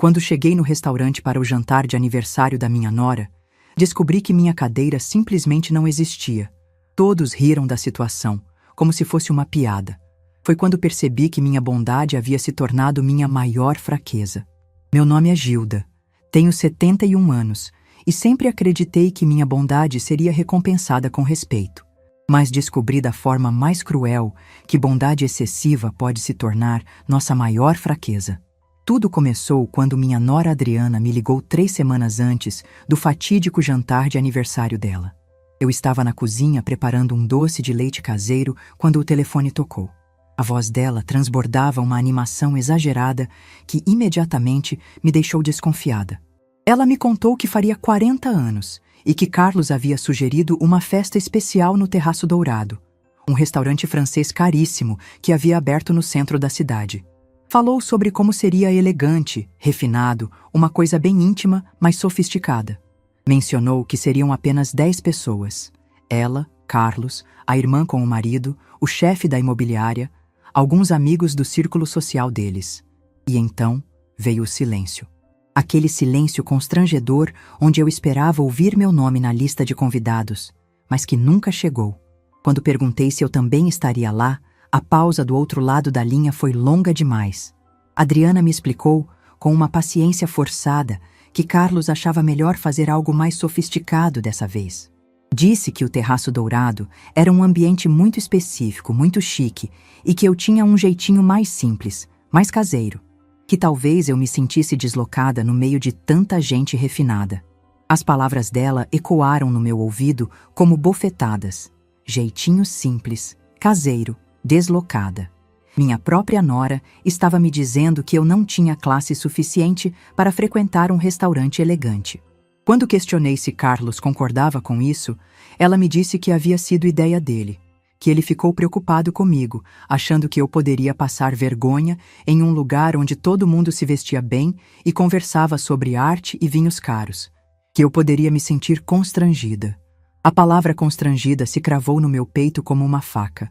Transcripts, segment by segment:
Quando cheguei no restaurante para o jantar de aniversário da minha nora, descobri que minha cadeira simplesmente não existia. Todos riram da situação, como se fosse uma piada. Foi quando percebi que minha bondade havia se tornado minha maior fraqueza. Meu nome é Gilda, tenho 71 anos e sempre acreditei que minha bondade seria recompensada com respeito. Mas descobri da forma mais cruel que bondade excessiva pode se tornar nossa maior fraqueza. Tudo começou quando minha nora Adriana me ligou 3 semanas antes do fatídico jantar de aniversário dela. Eu estava na cozinha preparando um doce de leite caseiro quando o telefone tocou. A voz dela transbordava uma animação exagerada que imediatamente me deixou desconfiada. Ela me contou que faria 40 anos e que Carlos havia sugerido uma festa especial no Terraço Dourado, um restaurante francês caríssimo que havia aberto no centro da cidade. Falou sobre como seria elegante, refinado, uma coisa bem íntima, mas sofisticada. Mencionou que seriam apenas 10 pessoas. Ela, Carlos, a irmã com o marido, o chefe da imobiliária, alguns amigos do círculo social deles. E então veio o silêncio. Aquele silêncio constrangedor onde eu esperava ouvir meu nome na lista de convidados, mas que nunca chegou. Quando perguntei se eu também estaria lá, a pausa do outro lado da linha foi longa demais. Adriana me explicou, com uma paciência forçada, que Carlos achava melhor fazer algo mais sofisticado dessa vez. Disse que o Terraço Dourado era um ambiente muito específico, muito chique, e que eu tinha um jeitinho mais simples, mais caseiro, que talvez eu me sentisse deslocada no meio de tanta gente refinada. As palavras dela ecoaram no meu ouvido como bofetadas. Jeitinho simples, caseiro, deslocada. Minha própria nora estava me dizendo que eu não tinha classe suficiente para frequentar um restaurante elegante. Quando questionei se Carlos concordava com isso, ela me disse que havia sido ideia dele, que ele ficou preocupado comigo, achando que eu poderia passar vergonha em um lugar onde todo mundo se vestia bem e conversava sobre arte e vinhos caros, que eu poderia me sentir constrangida. A palavra constrangida se cravou no meu peito como uma faca.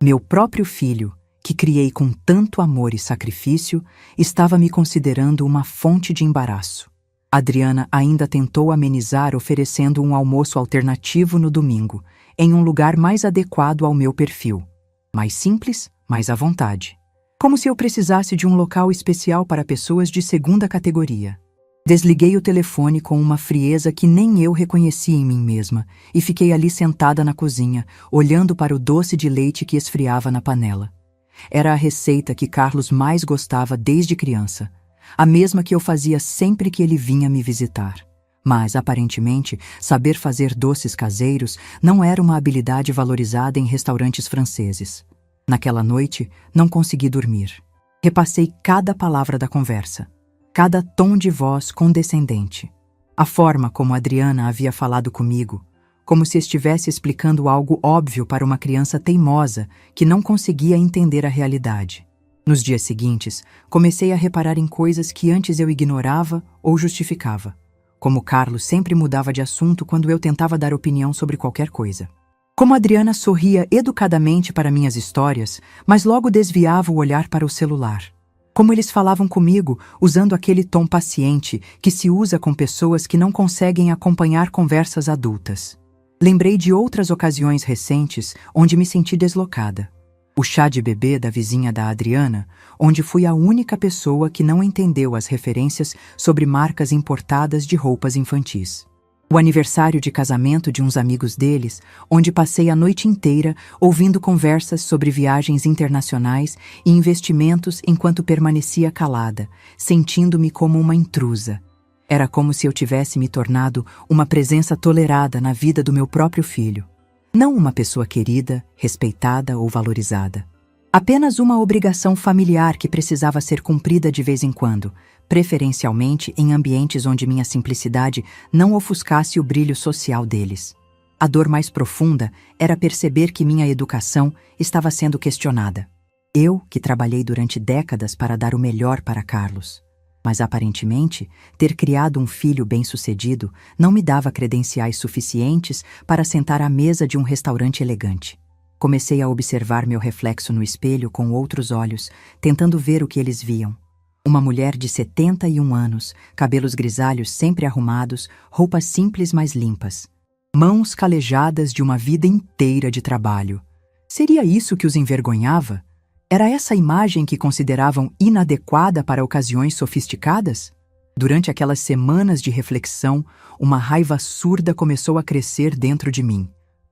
Meu próprio filho, que criei com tanto amor e sacrifício, estava me considerando uma fonte de embaraço. Adriana ainda tentou amenizar oferecendo um almoço alternativo no domingo, em um lugar mais adequado ao meu perfil. Mais simples, mais à vontade. Como se eu precisasse de um local especial para pessoas de segunda categoria. Desliguei o telefone com uma frieza que nem eu reconheci em mim mesma e fiquei ali sentada na cozinha, olhando para o doce de leite que esfriava na panela. Era a receita que Carlos mais gostava desde criança, a mesma que eu fazia sempre que ele vinha me visitar. Mas, aparentemente, saber fazer doces caseiros não era uma habilidade valorizada em restaurantes franceses. Naquela noite, não consegui dormir. Repassei cada palavra da conversa, cada tom de voz condescendente. A forma como Adriana havia falado comigo, como se estivesse explicando algo óbvio para uma criança teimosa que não conseguia entender a realidade. Nos dias seguintes, comecei a reparar em coisas que antes eu ignorava ou justificava. Como Carlos sempre mudava de assunto quando eu tentava dar opinião sobre qualquer coisa. Como Adriana sorria educadamente para minhas histórias, mas logo desviava o olhar para o celular. Como eles falavam comigo, usando aquele tom paciente que se usa com pessoas que não conseguem acompanhar conversas adultas. Lembrei de outras ocasiões recentes onde me senti deslocada. O chá de bebê da vizinha da Adriana, onde fui a única pessoa que não entendeu as referências sobre marcas importadas de roupas infantis. O aniversário de casamento de uns amigos deles, onde passei a noite inteira ouvindo conversas sobre viagens internacionais e investimentos enquanto permanecia calada, sentindo-me como uma intrusa. Era como se eu tivesse me tornado uma presença tolerada na vida do meu próprio filho. Não uma pessoa querida, respeitada ou valorizada. Apenas uma obrigação familiar que precisava ser cumprida de vez em quando, preferencialmente em ambientes onde minha simplicidade não ofuscasse o brilho social deles. A dor mais profunda era perceber que minha educação estava sendo questionada. Eu, que trabalhei durante décadas para dar o melhor para Carlos. Mas, aparentemente, ter criado um filho bem-sucedido não me dava credenciais suficientes para sentar à mesa de um restaurante elegante. Comecei a observar meu reflexo no espelho com outros olhos, tentando ver o que eles viam. Uma mulher de 71 anos, cabelos grisalhos sempre arrumados, roupas simples mas limpas. Mãos calejadas de uma vida inteira de trabalho. Seria isso que os envergonhava? Era essa a imagem que consideravam inadequada para ocasiões sofisticadas? Durante aquelas semanas de reflexão, uma raiva surda começou a crescer dentro de mim.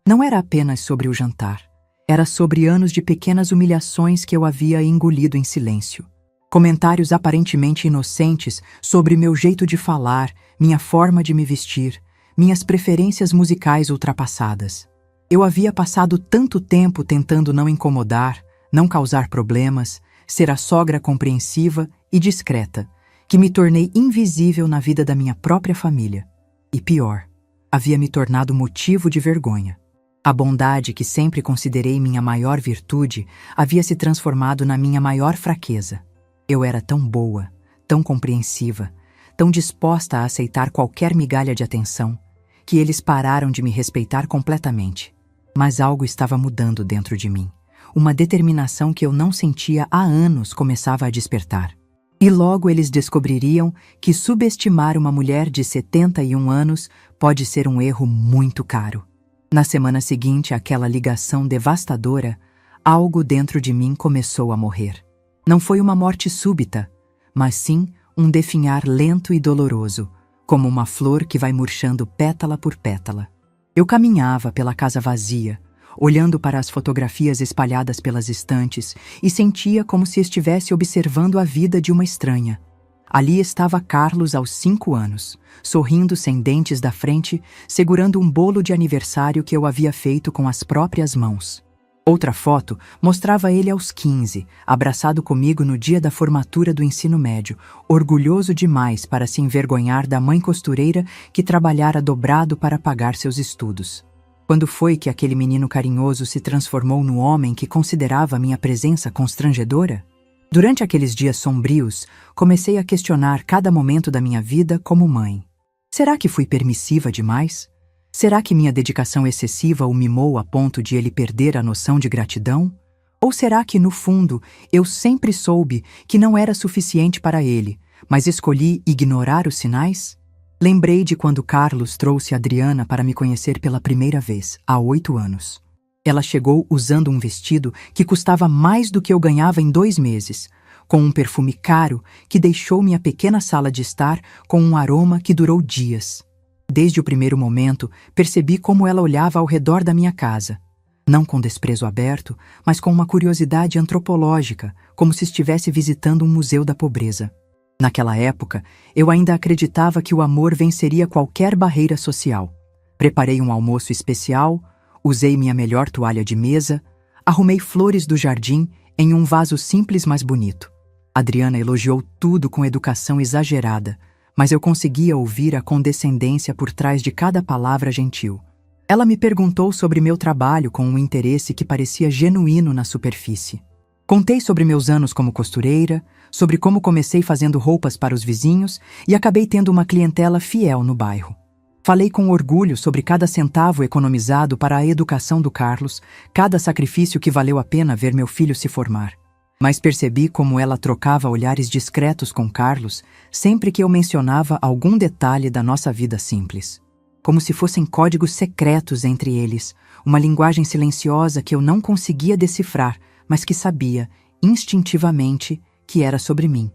Não era apenas sobre o jantar. Era sobre anos de pequenas humilhações que eu havia engolido em silêncio. Comentários aparentemente inocentes sobre meu jeito de falar, minha forma de me vestir, minhas preferências musicais ultrapassadas. Eu havia passado tanto tempo tentando não incomodar, não causar problemas, ser a sogra compreensiva e discreta, que me tornei invisível na vida da minha própria família. E pior, havia me tornado motivo de vergonha. A bondade que sempre considerei minha maior virtude havia se transformado na minha maior fraqueza. Eu era tão boa, tão compreensiva, tão disposta a aceitar qualquer migalha de atenção, que eles pararam de me respeitar completamente. Mas algo estava mudando dentro de mim. Uma determinação que eu não sentia há anos começava a despertar. E logo eles descobririam que subestimar uma mulher de 71 anos pode ser um erro muito caro. Na semana seguinte àquela ligação devastadora, algo dentro de mim começou a morrer. Não foi uma morte súbita, mas sim um definhar lento e doloroso, como uma flor que vai murchando pétala por pétala. Eu caminhava pela casa vazia, olhando para as fotografias espalhadas pelas estantes e sentia como se estivesse observando a vida de uma estranha. Ali estava Carlos aos 5 anos, sorrindo sem dentes da frente, segurando um bolo de aniversário que eu havia feito com as próprias mãos. Outra foto mostrava ele aos 15, abraçado comigo no dia da formatura do ensino médio, orgulhoso demais para se envergonhar da mãe costureira que trabalhara dobrado para pagar seus estudos. Quando foi que aquele menino carinhoso se transformou no homem que considerava minha presença constrangedora? Durante aqueles dias sombrios, comecei a questionar cada momento da minha vida como mãe. Será que fui permissiva demais? Será que minha dedicação excessiva o mimou a ponto de ele perder a noção de gratidão? Ou será que, no fundo, eu sempre soube que não era suficiente para ele, mas escolhi ignorar os sinais? Lembrei de quando Carlos trouxe Adriana para me conhecer pela primeira vez, há 8 anos. Ela chegou usando um vestido que custava mais do que eu ganhava em 2 meses, com um perfume caro que deixou minha pequena sala de estar com um aroma que durou dias. Desde o primeiro momento, percebi como ela olhava ao redor da minha casa. Não com desprezo aberto, mas com uma curiosidade antropológica, como se estivesse visitando um museu da pobreza. Naquela época, eu ainda acreditava que o amor venceria qualquer barreira social. Preparei um almoço especial, usei minha melhor toalha de mesa, arrumei flores do jardim em um vaso simples mas bonito. Adriana elogiou tudo com educação exagerada, mas eu conseguia ouvir a condescendência por trás de cada palavra gentil. Ela me perguntou sobre meu trabalho com um interesse que parecia genuíno na superfície. Contei sobre meus anos como costureira, sobre como comecei fazendo roupas para os vizinhos e acabei tendo uma clientela fiel no bairro. Falei com orgulho sobre cada centavo economizado para a educação do Carlos, cada sacrifício que valeu a pena ver meu filho se formar. Mas percebi como ela trocava olhares discretos com Carlos sempre que eu mencionava algum detalhe da nossa vida simples. Como se fossem códigos secretos entre eles, uma linguagem silenciosa que eu não conseguia decifrar, mas que sabia, instintivamente, que era sobre mim.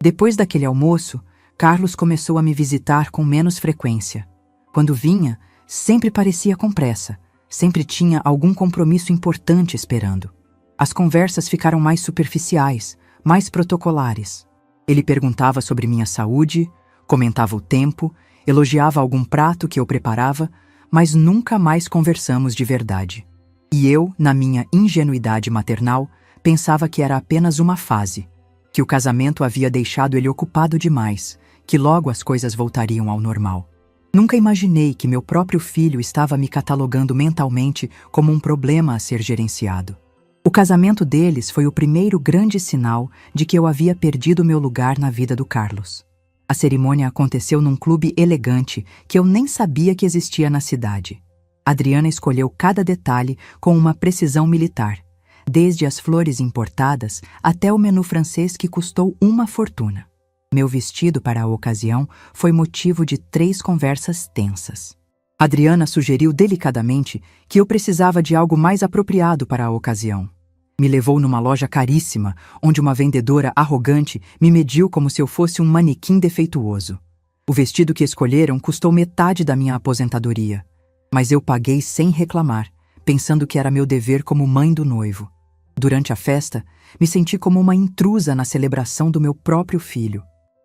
Depois daquele almoço, Carlos começou a me visitar com menos frequência. Quando vinha, sempre parecia com pressa, sempre tinha algum compromisso importante esperando. As conversas ficaram mais superficiais, mais protocolares. Ele perguntava sobre minha saúde, comentava o tempo, elogiava algum prato que eu preparava, mas nunca mais conversamos de verdade. E eu, na minha ingenuidade maternal, pensava que era apenas uma fase, que o casamento havia deixado ele ocupado demais, que logo as coisas voltariam ao normal. Nunca imaginei que meu próprio filho estava me catalogando mentalmente como um problema a ser gerenciado. O casamento deles foi o primeiro grande sinal de que eu havia perdido meu lugar na vida do Carlos. A cerimônia aconteceu num clube elegante que eu nem sabia que existia na cidade. Adriana escolheu cada detalhe com uma precisão militar. desde as flores importadas até o menu francês que custou uma fortuna. Meu vestido para a ocasião foi motivo de 3 conversas tensas. Adriana sugeriu delicadamente que eu precisava de algo mais apropriado para a ocasião. Me levou numa loja caríssima, onde uma vendedora arrogante me mediu como se eu fosse um manequim defeituoso. O vestido que escolheram custou metade da minha aposentadoria, mas eu paguei sem reclamar, pensando que era meu dever como mãe do noivo. Durante a festa, me senti como uma intrusa na celebração do meu próprio filho.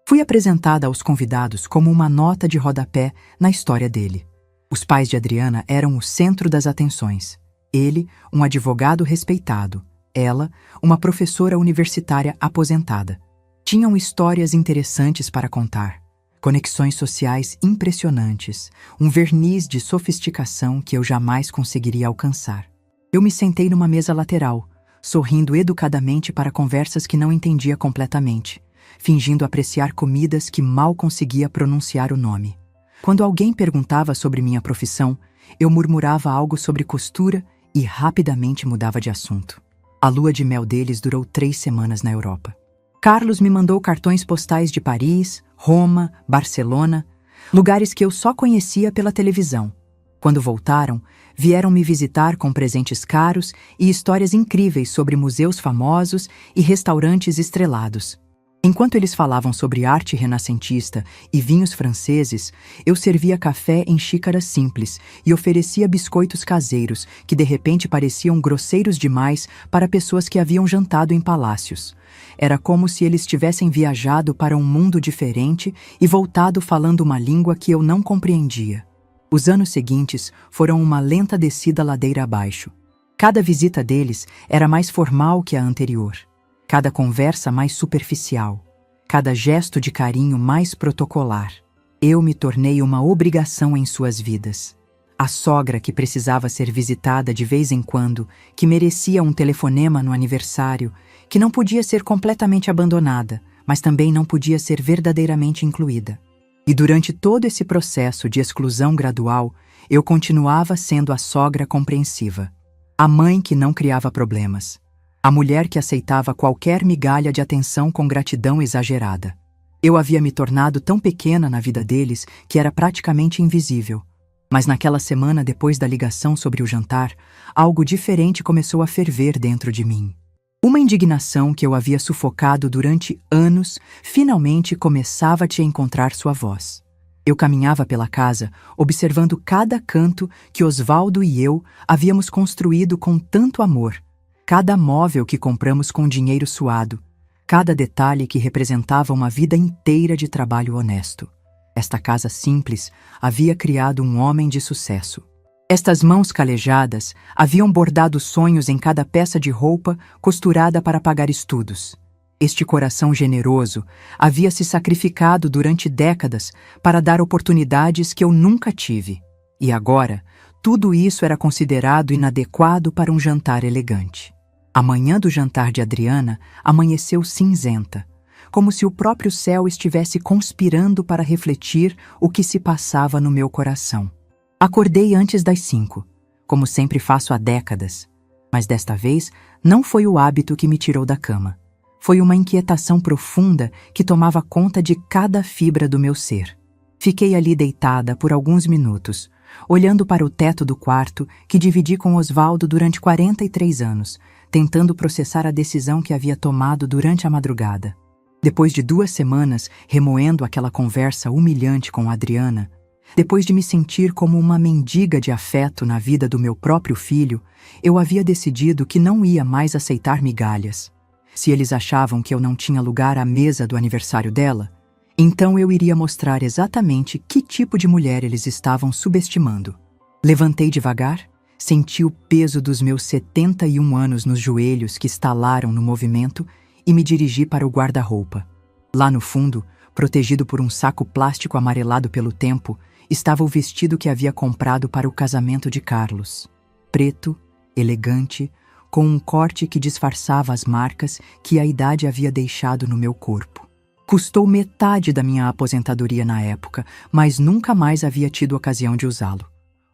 Fui apresentada aos convidados como uma nota de rodapé na história dele. Os pais de Adriana eram o centro das atenções. Ele, um advogado respeitado. Ela, uma professora universitária aposentada. Tinham histórias interessantes para contar, conexões sociais impressionantes, um verniz de sofisticação que eu jamais conseguiria alcançar. Eu me sentei numa mesa lateral, sorrindo educadamente para conversas que não entendia completamente, fingindo apreciar comidas que mal conseguia pronunciar o nome. Quando alguém perguntava sobre minha profissão, eu murmurava algo sobre costura e rapidamente mudava de assunto. A lua de mel deles durou 3 semanas na Europa. Carlos me mandou cartões postais de Paris, Roma, Barcelona, lugares que eu só conhecia pela televisão. Quando voltaram, vieram me visitar com presentes caros e histórias incríveis sobre museus famosos e restaurantes estrelados. Enquanto eles falavam sobre arte renascentista e vinhos franceses, eu servia café em xícaras simples e oferecia biscoitos caseiros que de repente pareciam grosseiros demais para pessoas que haviam jantado em palácios. Era como se eles tivessem viajado para um mundo diferente e voltado falando uma língua que eu não compreendia. Os anos seguintes foram uma lenta descida ladeira abaixo. Cada visita deles era mais formal que a anterior. Cada conversa mais superficial, cada gesto de carinho mais protocolar. Eu me tornei uma obrigação em suas vidas. A sogra que precisava ser visitada de vez em quando, que merecia um telefonema no aniversário, que não podia ser completamente abandonada, mas também não podia ser verdadeiramente incluída. E durante todo esse processo de exclusão gradual, eu continuava sendo a sogra compreensiva, a mãe que não criava problemas. A mulher que aceitava qualquer migalha de atenção com gratidão exagerada. Eu havia me tornado tão pequena na vida deles que era praticamente invisível. Mas naquela semana depois da ligação sobre o jantar, algo diferente começou a ferver dentro de mim. Uma indignação que eu havia sufocado durante anos, finalmente começava a encontrar sua voz. Eu caminhava pela casa, observando cada canto que Osvaldo e eu havíamos construído com tanto amor. Cada móvel que compramos com dinheiro suado, cada detalhe que representava uma vida inteira de trabalho honesto. Esta casa simples havia criado um homem de sucesso. Estas mãos calejadas haviam bordado sonhos em cada peça de roupa costurada para pagar estudos. Este coração generoso havia se sacrificado durante décadas para dar oportunidades que eu nunca tive. E agora, tudo isso era considerado inadequado para um jantar elegante. A manhã do jantar de Adriana amanheceu cinzenta, como se o próprio céu estivesse conspirando para refletir o que se passava no meu coração. Acordei antes das 5, como sempre faço há décadas, mas desta vez não foi o hábito que me tirou da cama. Foi uma inquietação profunda que tomava conta de cada fibra do meu ser. Fiquei ali deitada por alguns minutos, olhando para o teto do quarto que dividi com Osvaldo durante 43 anos, tentando processar a decisão que havia tomado durante a madrugada. Depois de 2 semanas remoendo aquela conversa humilhante com Adriana, depois de me sentir como uma mendiga de afeto na vida do meu próprio filho, eu havia decidido que não ia mais aceitar migalhas. Se eles achavam que eu não tinha lugar à mesa do aniversário dela, então eu iria mostrar exatamente que tipo de mulher eles estavam subestimando. Levantei devagar, senti o peso dos meus 71 anos nos joelhos que estalaram no movimento e me dirigi para o guarda-roupa. Lá no fundo, protegido por um saco plástico amarelado pelo tempo, estava o vestido que havia comprado para o casamento de Carlos. Preto, elegante, com um corte que disfarçava as marcas que a idade havia deixado no meu corpo. Custou metade da minha aposentadoria na época, mas nunca mais havia tido ocasião de usá-lo.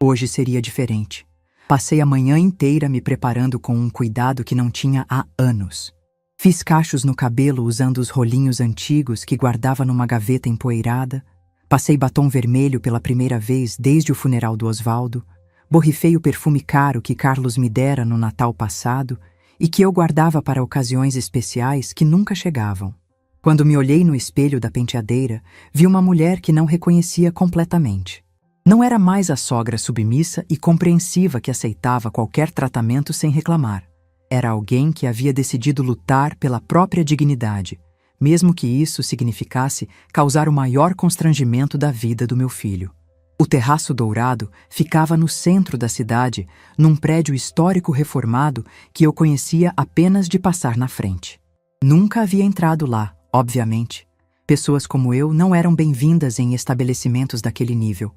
Hoje seria diferente. Passei a manhã inteira me preparando com um cuidado que não tinha há anos. Fiz cachos no cabelo usando os rolinhos antigos que guardava numa gaveta empoeirada. Passei batom vermelho pela primeira vez desde o funeral do Osvaldo. Borrifei o perfume caro que Carlos me dera no Natal passado e que eu guardava para ocasiões especiais que nunca chegavam. Quando me olhei no espelho da penteadeira, vi uma mulher que não reconhecia completamente. Não era mais a sogra submissa e compreensiva que aceitava qualquer tratamento sem reclamar. Era alguém que havia decidido lutar pela própria dignidade, mesmo que isso significasse causar o maior constrangimento da vida do meu filho. O Terraço Dourado ficava no centro da cidade, num prédio histórico reformado que eu conhecia apenas de passar na frente. Nunca havia entrado lá, obviamente. Pessoas como eu não eram bem-vindas em estabelecimentos daquele nível.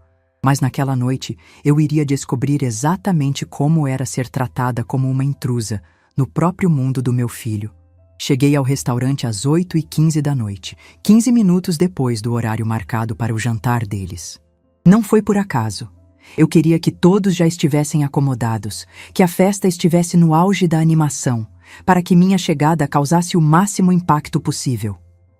Mas naquela noite eu iria descobrir exatamente como era ser tratada como uma intrusa no próprio mundo do meu filho. Cheguei ao restaurante às 8h15 da noite, 15 minutos depois do horário marcado para o jantar deles. Não foi por acaso. Eu queria que todos já estivessem acomodados, que a festa estivesse no auge da animação, para que minha chegada causasse o máximo impacto possível.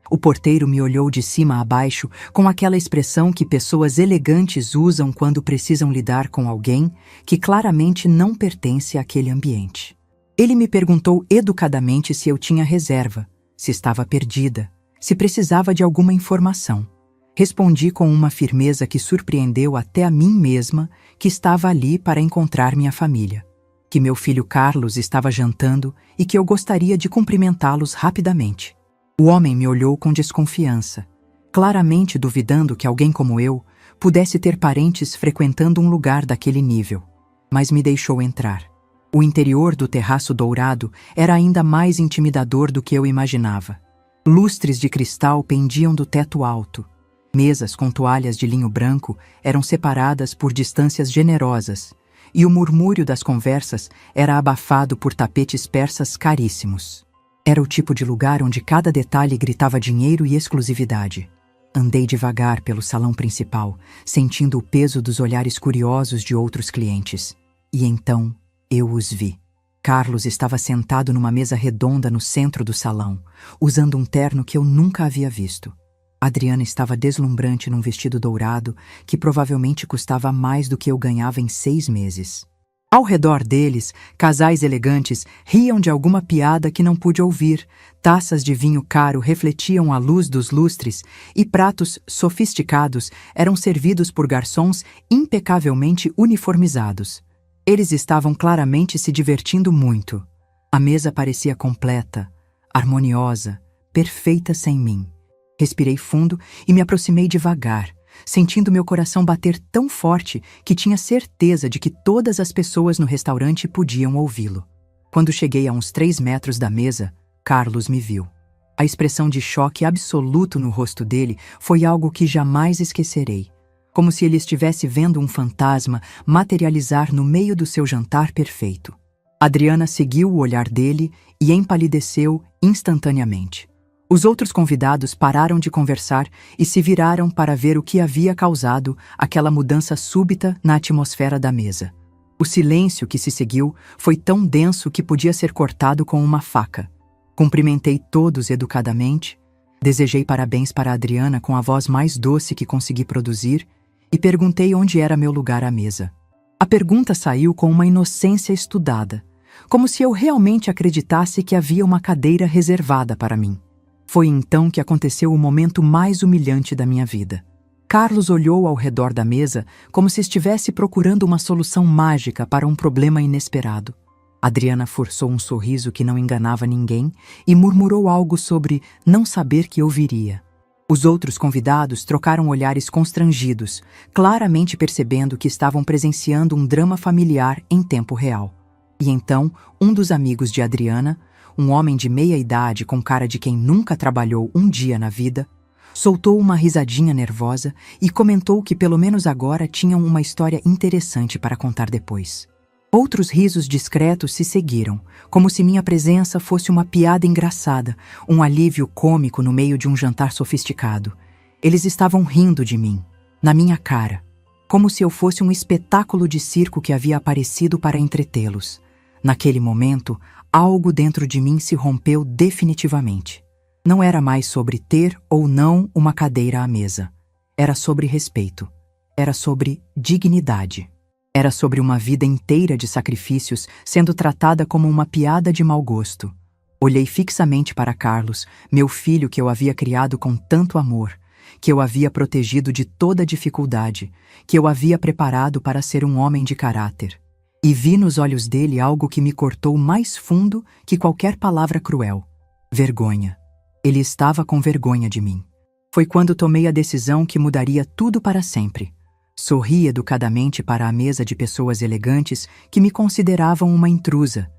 O porteiro me olhou de cima a baixo com aquela expressão que pessoas elegantes usam quando precisam lidar com alguém que claramente não pertence àquele ambiente. Ele me perguntou educadamente se eu tinha reserva, se estava perdida, se precisava de alguma informação. Respondi com uma firmeza que surpreendeu até a mim mesma que estava ali para encontrar minha família, que meu filho Carlos estava jantando e que eu gostaria de cumprimentá-los rapidamente. O homem me olhou com desconfiança, claramente duvidando que alguém como eu pudesse ter parentes frequentando um lugar daquele nível, mas me deixou entrar. O interior do Terraço Dourado era ainda mais intimidador do que eu imaginava. Lustres de cristal pendiam do teto alto. Mesas com toalhas de linho branco eram separadas por distâncias generosas, e o murmúrio das conversas era abafado por tapetes persas caríssimos. Era o tipo de lugar onde cada detalhe gritava dinheiro e exclusividade. Andei devagar pelo salão principal, sentindo o peso dos olhares curiosos de outros clientes. E então eu os vi. Carlos estava sentado numa mesa redonda no centro do salão, usando um terno que eu nunca havia visto. Adriana estava deslumbrante num vestido dourado que provavelmente custava mais do que eu ganhava em 6 meses. Ao redor deles, casais elegantes riam de alguma piada que não pude ouvir, taças de vinho caro refletiam a luz dos lustres e pratos sofisticados eram servidos por garçons impecavelmente uniformizados. Eles estavam claramente se divertindo muito. A mesa parecia completa, harmoniosa, perfeita sem mim. Respirei fundo e me aproximei devagar, sentindo meu coração bater tão forte que tinha certeza de que todas as pessoas no restaurante podiam ouvi-lo. Quando cheguei a uns 3 metros da mesa, Carlos me viu. A expressão de choque absoluto no rosto dele foi algo que jamais esquecerei, como se ele estivesse vendo um fantasma materializar no meio do seu jantar perfeito. Adriana seguiu o olhar dele e empalideceu instantaneamente. Os outros convidados pararam de conversar e se viraram para ver o que havia causado aquela mudança súbita na atmosfera da mesa. O silêncio que se seguiu foi tão denso que podia ser cortado com uma faca. Cumprimentei todos educadamente, desejei parabéns para Adriana com a voz mais doce que consegui produzir e perguntei onde era meu lugar à mesa. A pergunta saiu com uma inocência estudada, como se eu realmente acreditasse que havia uma cadeira reservada para mim. Foi então que aconteceu o momento mais humilhante da minha vida. Carlos olhou ao redor da mesa como se estivesse procurando uma solução mágica para um problema inesperado. Adriana forçou um sorriso que não enganava ninguém e murmurou algo sobre não saber que eu viria. Os outros convidados trocaram olhares constrangidos, claramente percebendo que estavam presenciando um drama familiar em tempo real. E então, um dos amigos de Adriana, um homem de meia idade com cara de quem nunca trabalhou um dia na vida, soltou uma risadinha nervosa e comentou que pelo menos agora tinham uma história interessante para contar depois. Outros risos discretos se seguiram, como se minha presença fosse uma piada engraçada, um alívio cômico no meio de um jantar sofisticado. Eles estavam rindo de mim, na minha cara. como se eu fosse um espetáculo de circo que havia aparecido para entretê-los. Naquele momento, algo dentro de mim se rompeu definitivamente. Não era mais sobre ter ou não uma cadeira à mesa. Era sobre respeito. Era sobre dignidade. Era sobre uma vida inteira de sacrifícios sendo tratada como uma piada de mau gosto. Olhei fixamente para Carlos, meu filho que eu havia criado com tanto amor, que eu havia protegido de toda dificuldade, que eu havia preparado para ser um homem de caráter. E vi nos olhos dele algo que me cortou mais fundo que qualquer palavra cruel. Vergonha. Ele estava com vergonha de mim. Foi quando tomei a decisão que mudaria tudo para sempre. Sorri educadamente para a mesa de pessoas elegantes que me consideravam uma intrusa.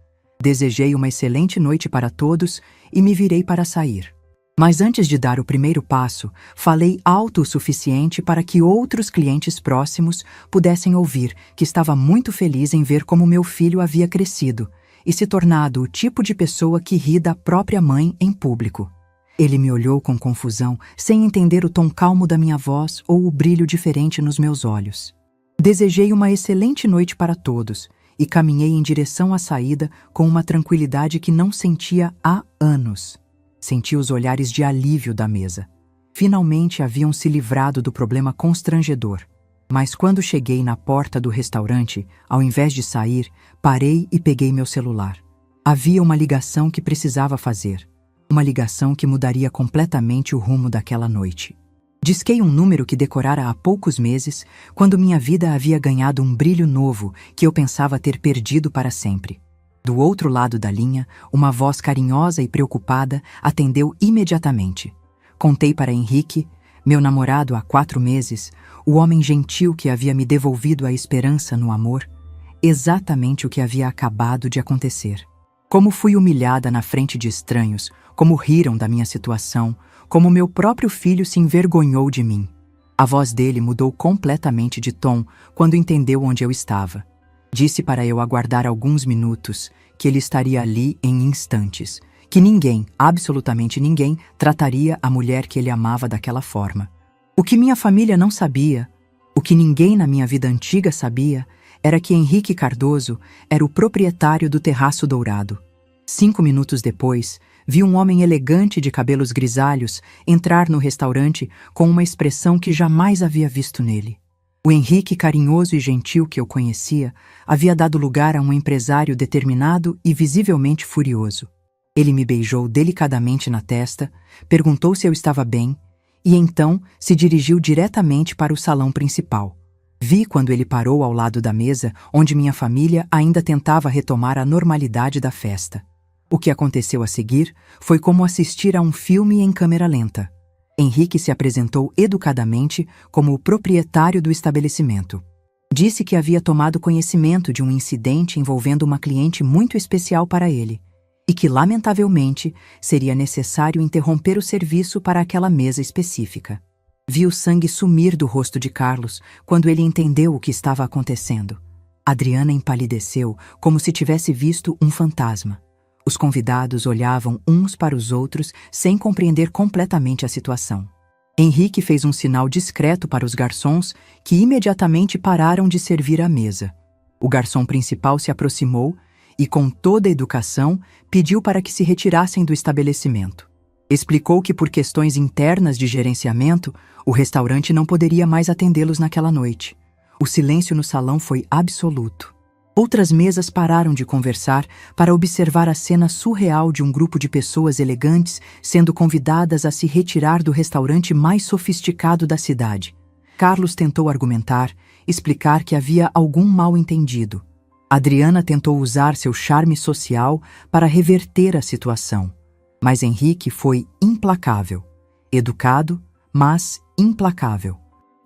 Desejei uma excelente noite para todos e me virei para sair. Mas antes de dar o primeiro passo, falei alto o suficiente para que outros clientes próximos pudessem ouvir que estava muito feliz em ver como meu filho havia crescido e se tornado o tipo de pessoa que ri da própria mãe em público. Ele me olhou com confusão, sem entender o tom calmo da minha voz ou o brilho diferente nos meus olhos. Desejei uma excelente noite para todos e caminhei em direção à saída com uma tranquilidade que não sentia há anos. Senti os olhares de alívio da mesa. Finalmente haviam se livrado do problema constrangedor. Mas quando cheguei na porta do restaurante, ao invés de sair, parei e peguei meu celular. Havia uma ligação que precisava fazer. Uma ligação que mudaria completamente o rumo daquela noite. Disquei um número que decorara há poucos meses, quando minha vida havia ganhado um brilho novo que eu pensava ter perdido para sempre. Do outro lado da linha, uma voz carinhosa e preocupada atendeu imediatamente. Contei para Henrique, meu namorado há 4 meses, o homem gentil que havia me devolvido a esperança no amor, exatamente o que havia acabado de acontecer. Como fui humilhada na frente de estranhos, como riram da minha situação, como meu próprio filho se envergonhou de mim. A voz dele mudou completamente de tom quando entendeu onde eu estava. Disse para eu aguardar alguns minutos, que ele estaria ali em instantes, que ninguém, absolutamente ninguém, trataria a mulher que ele amava daquela forma. O que minha família não sabia, o que ninguém na minha vida antiga sabia, era que Henrique Cardoso era o proprietário do Terraço Dourado. 5 minutos depois, vi um homem elegante de cabelos grisalhos entrar no restaurante com uma expressão que jamais havia visto nele. O Henrique carinhoso e gentil que eu conhecia havia dado lugar a um empresário determinado e visivelmente furioso. Ele me beijou delicadamente na testa, perguntou se eu estava bem e então se dirigiu diretamente para o salão principal. Vi quando ele parou ao lado da mesa onde minha família ainda tentava retomar a normalidade da festa. O que aconteceu a seguir foi como assistir a um filme em câmera lenta. Henrique se apresentou educadamente como o proprietário do estabelecimento. Disse que havia tomado conhecimento de um incidente envolvendo uma cliente muito especial para ele e que, lamentavelmente, seria necessário interromper o serviço para aquela mesa específica. Vi o sangue sumir do rosto de Carlos quando ele entendeu o que estava acontecendo. Adriana empalideceu como se tivesse visto um fantasma. Os convidados olhavam uns para os outros sem compreender completamente a situação. Henrique fez um sinal discreto para os garçons que imediatamente pararam de servir à mesa. O garçom principal se aproximou e, com toda a educação, pediu para que se retirassem do estabelecimento. Explicou que, por questões internas de gerenciamento, o restaurante não poderia mais atendê-los naquela noite. O silêncio no salão foi absoluto. Outras mesas pararam de conversar para observar a cena surreal de um grupo de pessoas elegantes sendo convidadas a se retirar do restaurante mais sofisticado da cidade. Carlos tentou argumentar, explicar que havia algum mal-entendido. Adriana tentou usar seu charme social para reverter a situação. Mas Henrique foi implacável. Educado, mas implacável.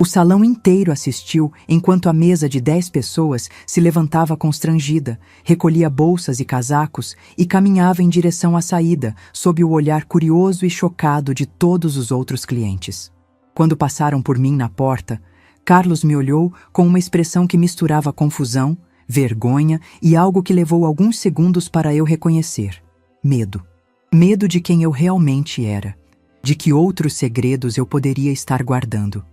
O salão inteiro assistiu enquanto a mesa de 10 pessoas se levantava constrangida, recolhia bolsas e casacos e caminhava em direção à saída, sob o olhar curioso e chocado de todos os outros clientes. Quando passaram por mim na porta, Carlos me olhou com uma expressão que misturava confusão, vergonha e algo que levou alguns segundos para eu reconhecer: medo. Medo de quem eu realmente era, de que outros segredos eu poderia estar guardando.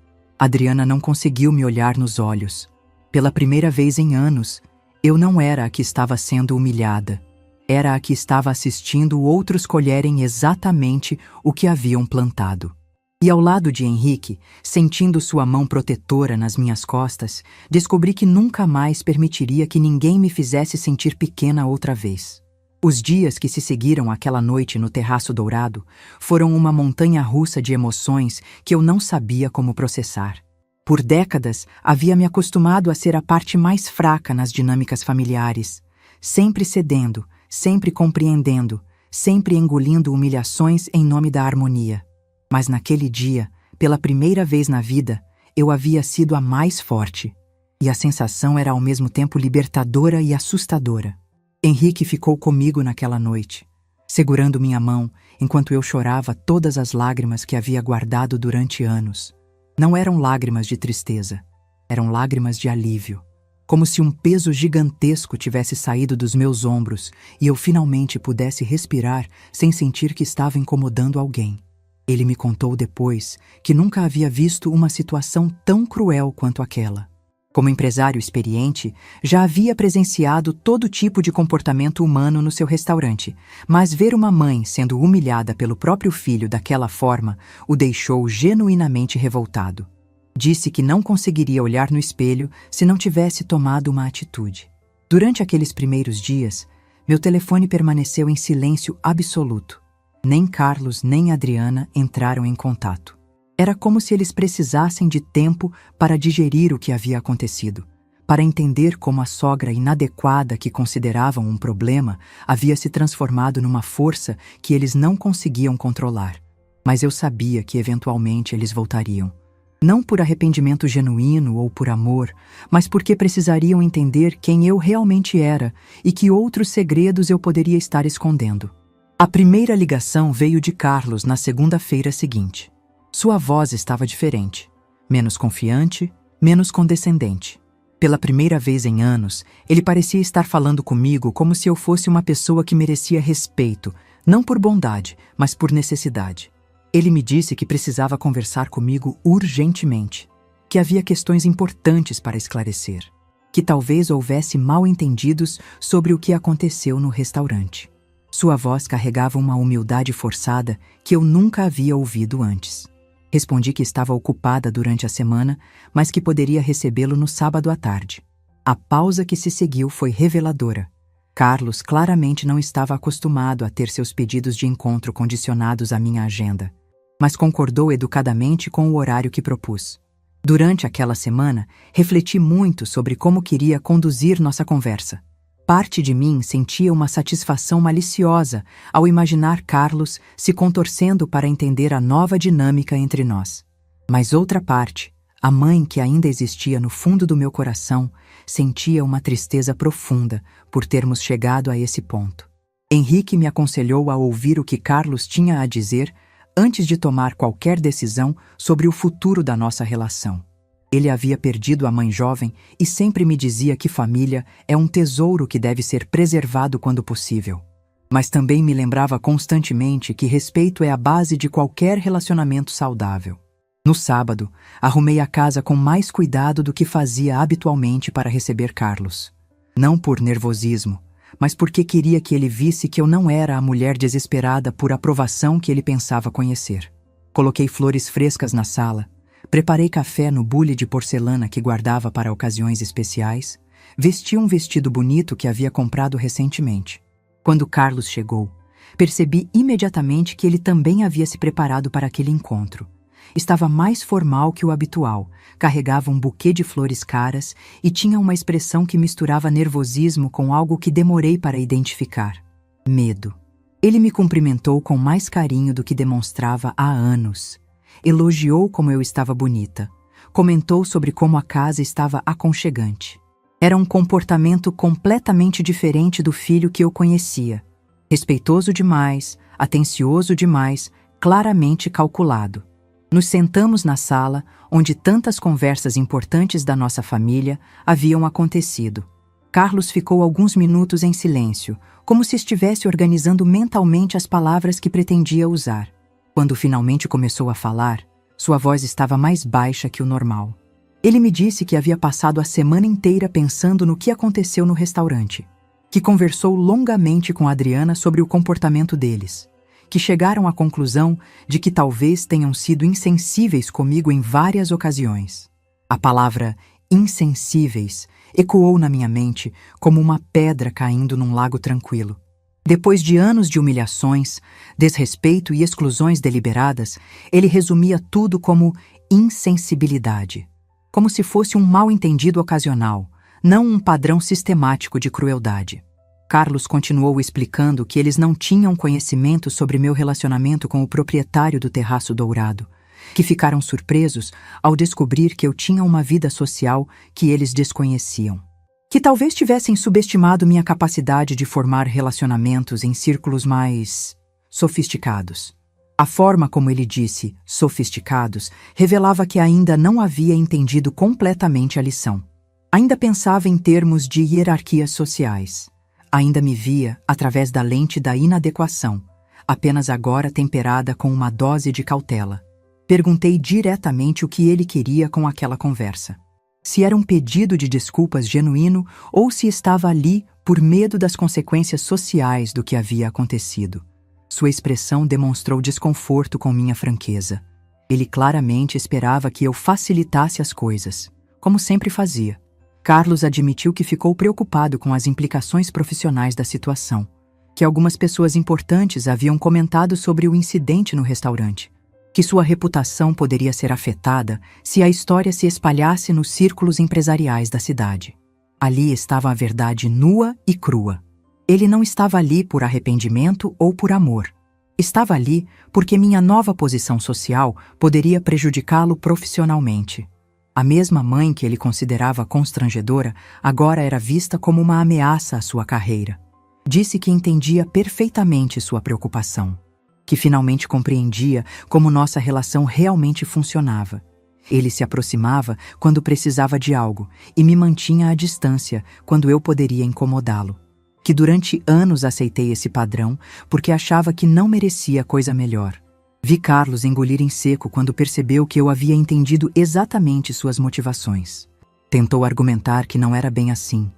Adriana não conseguiu me olhar nos olhos. Pela primeira vez em anos, eu não era a que estava sendo humilhada. Era a que estava assistindo outros colherem exatamente o que haviam plantado. E ao lado de Henrique, sentindo sua mão protetora nas minhas costas, descobri que nunca mais permitiria que ninguém me fizesse sentir pequena outra vez. Os dias que se seguiram àquela noite no Terraço Dourado foram uma montanha-russa de emoções que eu não sabia como processar. Por décadas, havia me acostumado a ser a parte mais fraca nas dinâmicas familiares, sempre cedendo, sempre compreendendo, sempre engolindo humilhações em nome da harmonia. Mas naquele dia, pela primeira vez na vida, eu havia sido a mais forte. E a sensação era ao mesmo tempo libertadora e assustadora. Henrique ficou comigo naquela noite, segurando minha mão enquanto eu chorava todas as lágrimas que havia guardado durante anos. Não eram lágrimas de tristeza, eram lágrimas de alívio. Como se um peso gigantesco tivesse saído dos meus ombros e eu finalmente pudesse respirar sem sentir que estava incomodando alguém. Ele me contou depois que nunca havia visto uma situação tão cruel quanto aquela. Como empresário experiente, já havia presenciado todo tipo de comportamento humano no seu restaurante, mas ver uma mãe sendo humilhada pelo próprio filho daquela forma o deixou genuinamente revoltado. Disse que não conseguiria olhar no espelho se não tivesse tomado uma atitude. Durante aqueles primeiros dias, meu telefone permaneceu em silêncio absoluto. Nem Carlos nem Adriana entraram em contato. Era como se eles precisassem de tempo para digerir o que havia acontecido, para entender como a sogra inadequada que consideravam um problema havia se transformado numa força que eles não conseguiam controlar. Mas eu sabia que eventualmente eles voltariam. Não por arrependimento genuíno ou por amor, mas porque precisariam entender quem eu realmente era e que outros segredos eu poderia estar escondendo. A primeira ligação veio de Carlos na segunda-feira seguinte. Sua voz estava diferente, menos confiante, menos condescendente. Pela primeira vez em anos, ele parecia estar falando comigo como se eu fosse uma pessoa que merecia respeito, não por bondade, mas por necessidade. Ele me disse que precisava conversar comigo urgentemente, que havia questões importantes para esclarecer, que talvez houvesse mal-entendidos sobre o que aconteceu no restaurante. Sua voz carregava uma humildade forçada que eu nunca havia ouvido antes. Respondi que estava ocupada durante a semana, mas que poderia recebê-lo no sábado à tarde. A pausa que se seguiu foi reveladora. Carlos claramente não estava acostumado a ter seus pedidos de encontro condicionados à minha agenda, mas concordou educadamente com o horário que propus. Durante aquela semana, refleti muito sobre como queria conduzir nossa conversa. Parte de mim sentia uma satisfação maliciosa ao imaginar Carlos se contorcendo para entender a nova dinâmica entre nós. Mas outra parte, a mãe que ainda existia no fundo do meu coração, sentia uma tristeza profunda por termos chegado a esse ponto. Henrique me aconselhou a ouvir o que Carlos tinha a dizer antes de tomar qualquer decisão sobre o futuro da nossa relação. Ele havia perdido a mãe jovem e sempre me dizia que família é um tesouro que deve ser preservado quando possível. Mas também me lembrava constantemente que respeito é a base de qualquer relacionamento saudável. No sábado, arrumei a casa com mais cuidado do que fazia habitualmente para receber Carlos. Não por nervosismo, mas porque queria que ele visse que eu não era a mulher desesperada por aprovação que ele pensava conhecer. Coloquei flores frescas na sala, preparei café no bule de porcelana que guardava para ocasiões especiais, vesti um vestido bonito que havia comprado recentemente. Quando Carlos chegou, percebi imediatamente que ele também havia se preparado para aquele encontro. Estava mais formal que o habitual, carregava um buquê de flores caras e tinha uma expressão que misturava nervosismo com algo que demorei para identificar: medo. Ele me cumprimentou com mais carinho do que demonstrava há anos. Elogiou como eu estava bonita. Comentou sobre como a casa estava aconchegante. Era um comportamento completamente diferente do filho que eu conhecia. Respeitoso demais, atencioso demais, claramente calculado. Nos sentamos na sala, onde tantas conversas importantes da nossa família haviam acontecido. Carlos ficou alguns minutos em silêncio, como se estivesse organizando mentalmente as palavras que pretendia usar. Quando finalmente começou a falar, Sua voz estava mais baixa que o normal. Ele me disse que havia passado a semana inteira pensando no que aconteceu no restaurante, que conversou longamente com Adriana sobre o comportamento deles, que chegaram à conclusão de que talvez tenham sido insensíveis comigo em várias ocasiões. A palavra insensíveis ecoou na minha mente como uma pedra caindo num lago tranquilo. Depois de anos de humilhações, desrespeito e exclusões deliberadas, ele resumia tudo como insensibilidade, como se fosse um mal-entendido ocasional, não um padrão sistemático de crueldade. Carlos continuou explicando que eles não tinham conhecimento sobre meu relacionamento com o proprietário do Terraço Dourado, que ficaram surpresos ao descobrir que eu tinha uma vida social que eles desconheciam, que talvez tivessem subestimado minha capacidade de formar relacionamentos em círculos mais sofisticados. A forma como ele disse sofisticados revelava que ainda não havia entendido completamente a lição. Ainda pensava em termos de hierarquias sociais. Ainda me via através da lente da inadequação, apenas agora temperada com uma dose de cautela. Perguntei diretamente o que ele queria com aquela conversa. Se era um pedido de desculpas genuíno ou se estava ali por medo das consequências sociais do que havia acontecido. Sua expressão demonstrou desconforto com minha franqueza. Ele claramente esperava que eu facilitasse as coisas, como sempre fazia. Carlos admitiu que ficou preocupado com as implicações profissionais da situação, que algumas pessoas importantes haviam comentado sobre o incidente no restaurante, que sua reputação poderia ser afetada se a história se espalhasse nos círculos empresariais da cidade. Ali estava a verdade nua e crua. Ele não estava ali por arrependimento ou por amor. Estava ali porque minha nova posição social poderia prejudicá-lo profissionalmente. A mesma mãe que ele considerava constrangedora agora era vista como uma ameaça à sua carreira. Disse que entendia perfeitamente sua preocupação, que finalmente compreendia como nossa relação realmente funcionava. Ele se aproximava quando precisava de algo e me mantinha à distância quando eu poderia incomodá-lo. Que durante anos aceitei esse padrão porque achava que não merecia coisa melhor. Vi Carlos engolir em seco quando percebeu que eu havia entendido exatamente suas motivações. Tentou argumentar que não era bem assim,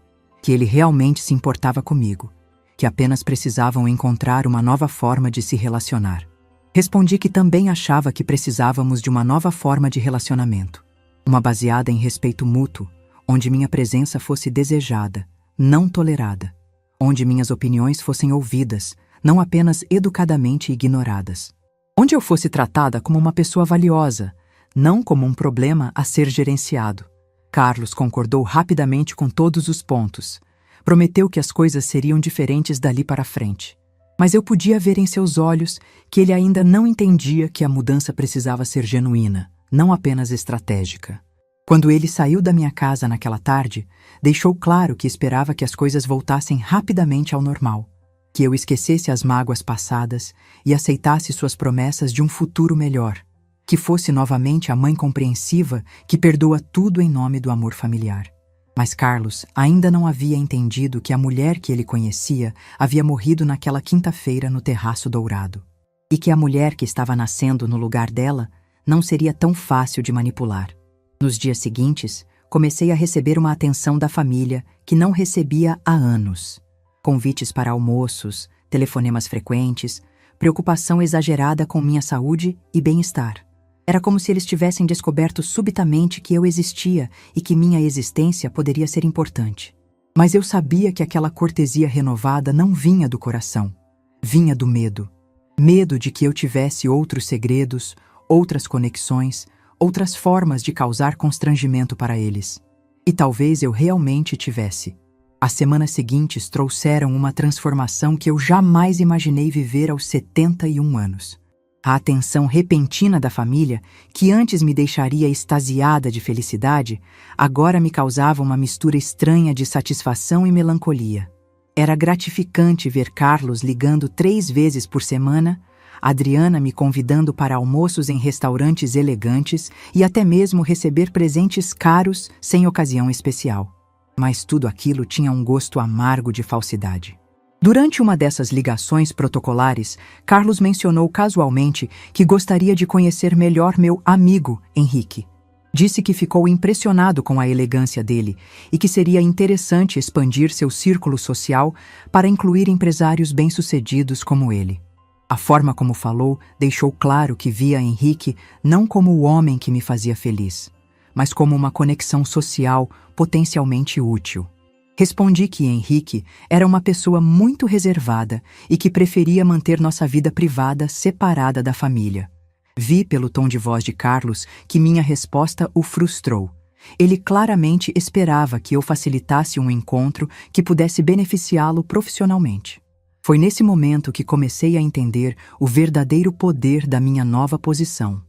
que ele realmente se importava comigo, que apenas precisavam encontrar uma nova forma de se relacionar. Respondi que também achava que precisávamos de uma nova forma de relacionamento, uma baseada em respeito mútuo, onde minha presença fosse desejada, não tolerada, onde minhas opiniões fossem ouvidas, não apenas educadamente ignoradas. Onde eu fosse tratada como uma pessoa valiosa, não como um problema a ser gerenciado. Carlos concordou rapidamente com todos os pontos. Prometeu que as coisas seriam diferentes dali para frente. Mas eu podia ver em seus olhos que ele ainda não entendia que a mudança precisava ser genuína, não apenas estratégica. Quando ele saiu da minha casa naquela tarde, deixou claro que esperava que as coisas voltassem rapidamente ao normal, que eu esquecesse as mágoas passadas e aceitasse suas promessas de um futuro melhor, que fosse novamente a mãe compreensiva que perdoa tudo em nome do amor familiar. Mas Carlos ainda não havia entendido que a mulher que ele conhecia havia morrido naquela quinta-feira no Terraço Dourado, e que a mulher que estava nascendo no lugar dela não seria tão fácil de manipular. Nos dias seguintes, comecei a receber uma atenção da família que não recebia há anos. Convites para almoços, telefonemas frequentes, preocupação exagerada com minha saúde e bem-estar. Era como se eles tivessem descoberto subitamente que eu existia e que minha existência poderia ser importante. Mas eu sabia que aquela cortesia renovada não vinha do coração, vinha do medo. Medo de que eu tivesse outros segredos, outras conexões, outras formas de causar constrangimento para eles. E talvez eu realmente tivesse. As semanas seguintes trouxeram uma transformação que eu jamais imaginei viver aos 71 anos. A atenção repentina da família, que antes me deixaria extasiada de felicidade, agora me causava uma mistura estranha de satisfação e melancolia. Era gratificante ver Carlos ligando 3 vezes por semana, Adriana me convidando para almoços em restaurantes elegantes e até mesmo receber presentes caros sem ocasião especial. Mas tudo aquilo tinha um gosto amargo de falsidade. Durante uma dessas ligações protocolares, Carlos mencionou casualmente que gostaria de conhecer melhor meu amigo, Henrique. Disse que ficou impressionado com a elegância dele e que seria interessante expandir seu círculo social para incluir empresários bem-sucedidos como ele. A forma como falou deixou claro que via Henrique não como o homem que me fazia feliz, mas como uma conexão social potencialmente útil. Respondi que Henrique era uma pessoa muito reservada e que preferia manter nossa vida privada separada da família. Vi pelo tom de voz de Carlos que minha resposta o frustrou. Ele claramente esperava que eu facilitasse um encontro que pudesse beneficiá-lo profissionalmente. Foi nesse momento que comecei a entender o verdadeiro poder da minha nova posição.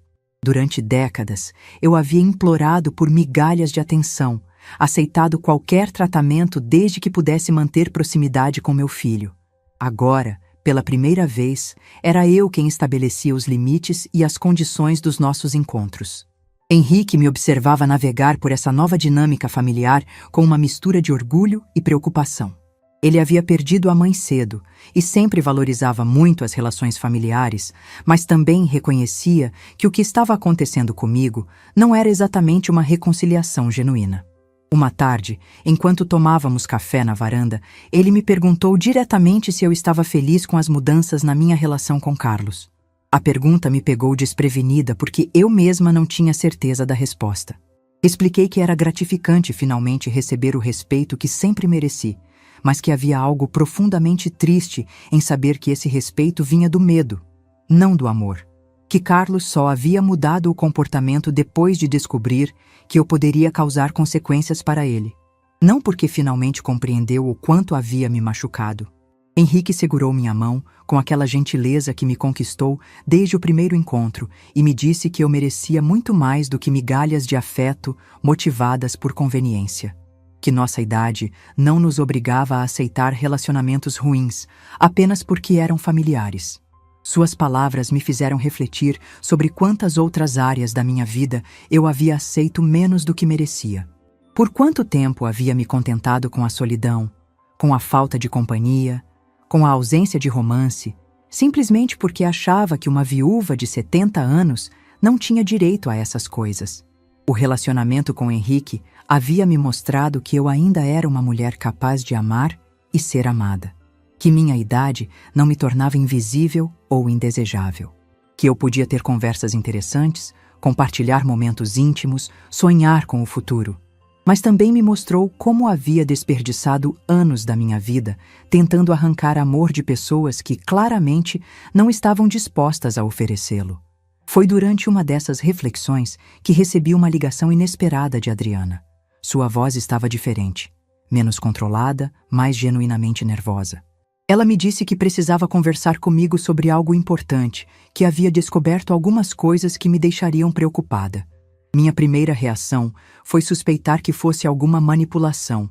Durante décadas, eu havia implorado por migalhas de atenção, aceitado qualquer tratamento desde que pudesse manter proximidade com meu filho. Agora, pela primeira vez, era eu quem estabelecia os limites e as condições dos nossos encontros. Henrique me observava navegar por essa nova dinâmica familiar com uma mistura de orgulho e preocupação. Ele havia perdido a mãe cedo e sempre valorizava muito as relações familiares, mas também reconhecia que o que estava acontecendo comigo não era exatamente uma reconciliação genuína. Uma tarde, enquanto tomávamos café na varanda, ele me perguntou diretamente se eu estava feliz com as mudanças na minha relação com Carlos. A pergunta me pegou desprevenida porque eu mesma não tinha certeza da resposta. Expliquei que era gratificante finalmente receber o respeito que sempre mereci, mas que havia algo profundamente triste em saber que esse respeito vinha do medo, não do amor. Que Carlos só havia mudado o comportamento depois de descobrir que eu poderia causar consequências para ele. Não porque finalmente compreendeu o quanto havia me machucado. Henrique segurou minha mão com aquela gentileza que me conquistou desde o primeiro encontro e me disse que eu merecia muito mais do que migalhas de afeto motivadas por conveniência. Que nossa idade não nos obrigava a aceitar relacionamentos ruins apenas porque eram familiares. Suas palavras me fizeram refletir sobre quantas outras áreas da minha vida eu havia aceito menos do que merecia. Por quanto tempo havia me contentado com a solidão, com a falta de companhia, com a ausência de romance, simplesmente porque achava que uma viúva de 70 anos não tinha direito a essas coisas. O relacionamento com Henrique havia me mostrado que eu ainda era uma mulher capaz de amar e ser amada. Que minha idade não me tornava invisível ou indesejável. Que eu podia ter conversas interessantes, compartilhar momentos íntimos, sonhar com o futuro. Mas também me mostrou como havia desperdiçado anos da minha vida tentando arrancar amor de pessoas que claramente não estavam dispostas a oferecê-lo. Foi durante uma dessas reflexões que recebi uma ligação inesperada de Adriana. Sua voz estava diferente, menos controlada, mais genuinamente nervosa. Ela me disse que precisava conversar comigo sobre algo importante, que havia descoberto algumas coisas que me deixariam preocupada. Minha primeira reação foi suspeitar que fosse alguma manipulação,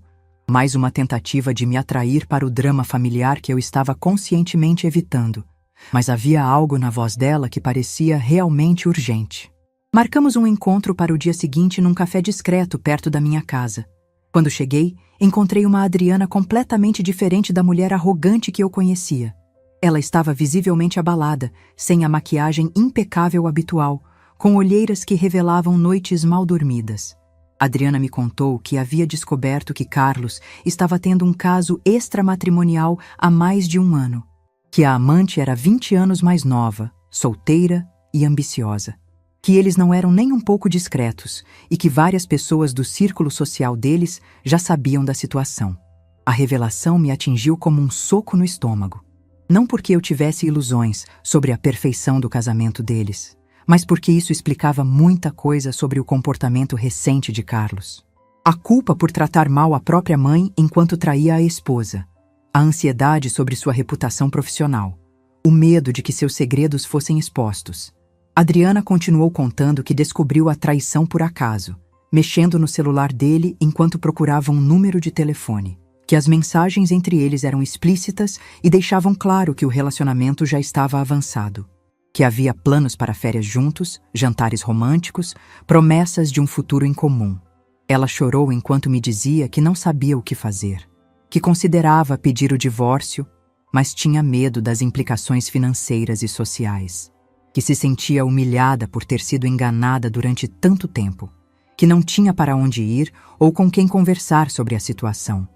mais uma tentativa de me atrair para o drama familiar que eu estava conscientemente evitando. Mas havia algo na voz dela que parecia realmente urgente. Marcamos um encontro para o dia seguinte num café discreto perto da minha casa. Quando cheguei, encontrei uma Adriana completamente diferente da mulher arrogante que eu conhecia. Ela estava visivelmente abalada, sem a maquiagem impecável habitual, com olheiras que revelavam noites mal dormidas. Adriana me contou que havia descoberto que Carlos estava tendo um caso extramatrimonial há mais de um ano, que a amante era 20 anos mais nova, solteira e ambiciosa, que eles não eram nem um pouco discretos e que várias pessoas do círculo social deles já sabiam da situação. A revelação me atingiu como um soco no estômago. Não porque eu tivesse ilusões sobre a perfeição do casamento deles, mas porque isso explicava muita coisa sobre o comportamento recente de Carlos. A culpa por tratar mal a própria mãe enquanto traía a esposa, a ansiedade sobre sua reputação profissional, o medo de que seus segredos fossem expostos. Adriana continuou contando que descobriu a traição por acaso, mexendo no celular dele enquanto procurava um número de telefone, que as mensagens entre eles eram explícitas e deixavam claro que o relacionamento já estava avançado, que havia planos para férias juntos, jantares românticos, promessas de um futuro em comum. Ela chorou enquanto me dizia que não sabia o que fazer, que considerava pedir o divórcio, mas tinha medo das implicações financeiras e sociais, que se sentia humilhada por ter sido enganada durante tanto tempo, que não tinha para onde ir ou com quem conversar sobre a situação.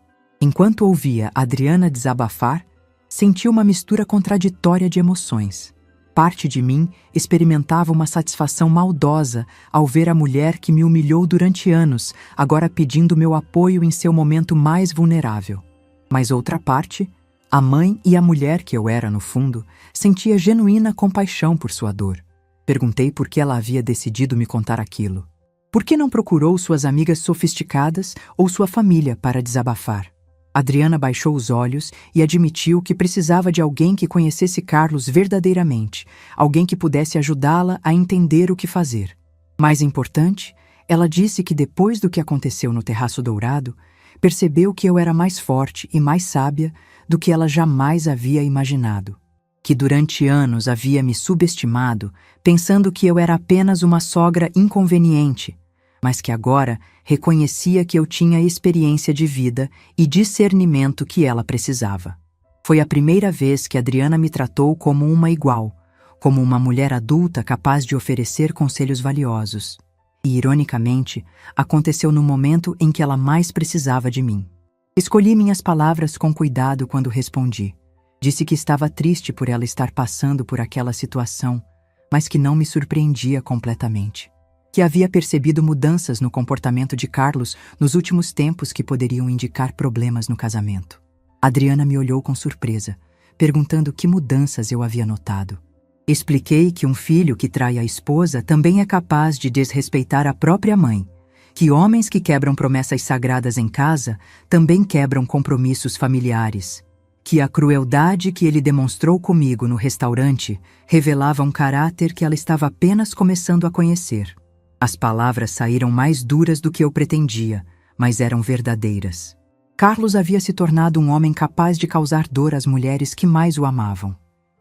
Enquanto ouvia Adriana desabafar, senti uma mistura contraditória de emoções. Parte de mim experimentava uma satisfação maldosa ao ver a mulher que me humilhou durante anos, agora pedindo meu apoio em seu momento mais vulnerável. Mas outra parte, a mãe e a mulher que eu era no fundo, sentia genuína compaixão por sua dor. Perguntei por que ela havia decidido me contar aquilo. Por que não procurou suas amigas sofisticadas ou sua família para desabafar? Adriana baixou os olhos e admitiu que precisava de alguém que conhecesse Carlos verdadeiramente, alguém que pudesse ajudá-la a entender o que fazer. Mais importante, ela disse que depois do que aconteceu no Terraço Dourado, percebeu que eu era mais forte e mais sábia do que ela jamais havia imaginado. Que durante anos havia me subestimado, pensando que eu era apenas uma sogra inconveniente, mas que agora reconhecia que eu tinha experiência de vida e discernimento que ela precisava. Foi a primeira vez que Adriana me tratou como uma igual, como uma mulher adulta capaz de oferecer conselhos valiosos. E, ironicamente, aconteceu no momento em que ela mais precisava de mim. Escolhi minhas palavras com cuidado quando respondi. Disse que estava triste por ela estar passando por aquela situação, mas que não me surpreendia completamente. Que havia percebido mudanças no comportamento de Carlos nos últimos tempos que poderiam indicar problemas no casamento. Adriana me olhou com surpresa, perguntando que mudanças eu havia notado. Expliquei que um filho que trai a esposa também é capaz de desrespeitar a própria mãe, que homens que quebram promessas sagradas em casa também quebram compromissos familiares, que a crueldade que ele demonstrou comigo no restaurante revelava um caráter que ela estava apenas começando a conhecer. As palavras saíram mais duras do que eu pretendia, mas eram verdadeiras. Carlos havia se tornado um homem capaz de causar dor às mulheres que mais o amavam.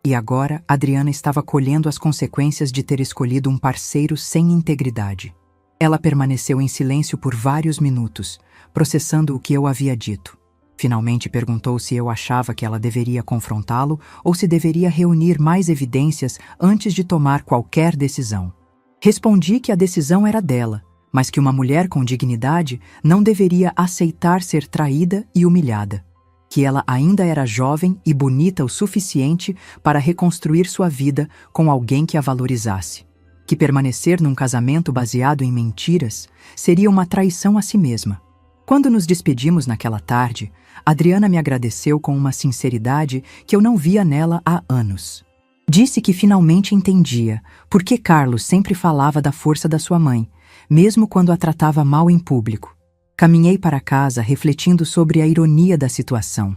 E agora, Adriana estava colhendo as consequências de ter escolhido um parceiro sem integridade. Ela permaneceu em silêncio por vários minutos, processando o que eu havia dito. Finalmente perguntou se eu achava que ela deveria confrontá-lo ou se deveria reunir mais evidências antes de tomar qualquer decisão. Respondi que a decisão era dela, mas que uma mulher com dignidade não deveria aceitar ser traída e humilhada. Que ela ainda era jovem e bonita o suficiente para reconstruir sua vida com alguém que a valorizasse. Que permanecer num casamento baseado em mentiras seria uma traição a si mesma. Quando nos despedimos naquela tarde, Adriana me agradeceu com uma sinceridade que eu não via nela há anos. Disse que finalmente entendia por que Carlos sempre falava da força da sua mãe, mesmo quando a tratava mal em público. Caminhei para casa refletindo sobre a ironia da situação.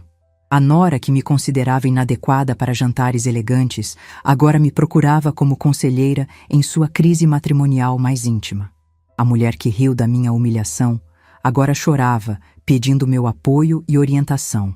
A nora que me considerava inadequada para jantares elegantes, agora me procurava como conselheira em sua crise matrimonial mais íntima. A mulher que riu da minha humilhação, agora chorava, pedindo meu apoio e orientação.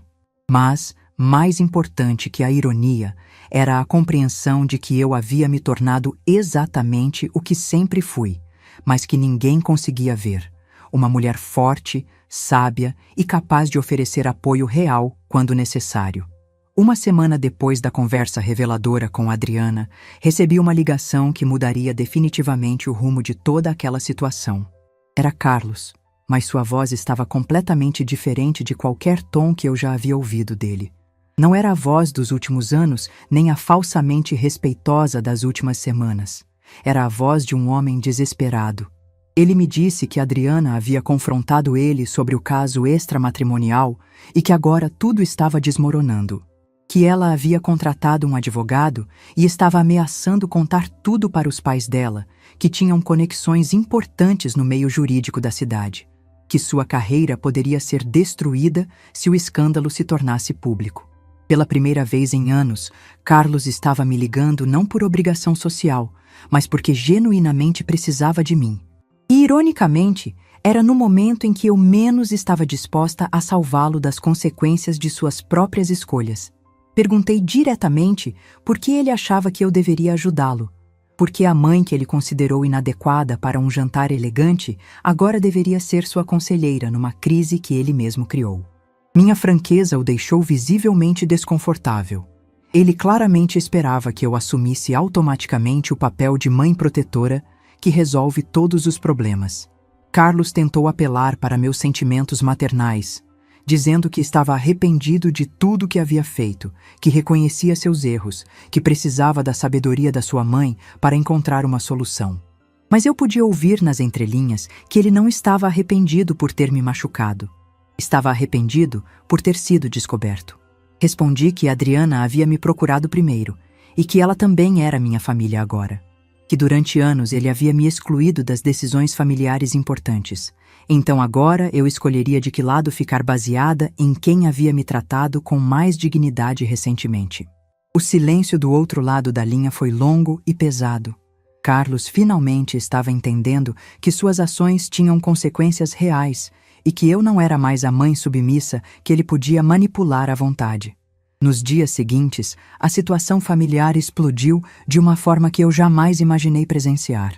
Mas, mais importante que a ironia, era a compreensão de que eu havia me tornado exatamente o que sempre fui, mas que ninguém conseguia ver. Uma mulher forte, sábia e capaz de oferecer apoio real quando necessário. Uma semana depois da conversa reveladora com Adriana, recebi uma ligação que mudaria definitivamente o rumo de toda aquela situação. Era Carlos, mas sua voz estava completamente diferente de qualquer tom que eu já havia ouvido dele. Não era a voz dos últimos anos, nem a falsamente respeitosa das últimas semanas. Era a voz de um homem desesperado. Ele me disse que Adriana havia confrontado ele sobre o caso extramatrimonial e que agora tudo estava desmoronando. Que ela havia contratado um advogado e estava ameaçando contar tudo para os pais dela, que tinham conexões importantes no meio jurídico da cidade. Que sua carreira poderia ser destruída se o escândalo se tornasse público. Pela primeira vez em anos, Carlos estava me ligando não por obrigação social, mas porque genuinamente precisava de mim. E, ironicamente, era no momento em que eu menos estava disposta a salvá-lo das consequências de suas próprias escolhas. Perguntei diretamente por que ele achava que eu deveria ajudá-lo. Porque a mãe que ele considerou inadequada para um jantar elegante agora deveria ser sua conselheira numa crise que ele mesmo criou. Minha franqueza o deixou visivelmente desconfortável. Ele claramente esperava que eu assumisse automaticamente o papel de mãe protetora que resolve todos os problemas. Carlos tentou apelar para meus sentimentos maternais, dizendo que estava arrependido de tudo que havia feito, que reconhecia seus erros, que precisava da sabedoria da sua mãe para encontrar uma solução. Mas eu podia ouvir nas entrelinhas que ele não estava arrependido por ter me machucado. Estava arrependido por ter sido descoberto. Respondi que Adriana havia me procurado primeiro e que ela também era minha família agora. Que durante anos ele havia me excluído das decisões familiares importantes. Então agora eu escolheria de que lado ficar baseada em quem havia me tratado com mais dignidade recentemente. O silêncio do outro lado da linha foi longo e pesado. Carlos finalmente estava entendendo que suas ações tinham consequências reais e que eu não era mais a mãe submissa que ele podia manipular à vontade. Nos dias seguintes, a situação familiar explodiu de uma forma que eu jamais imaginei presenciar.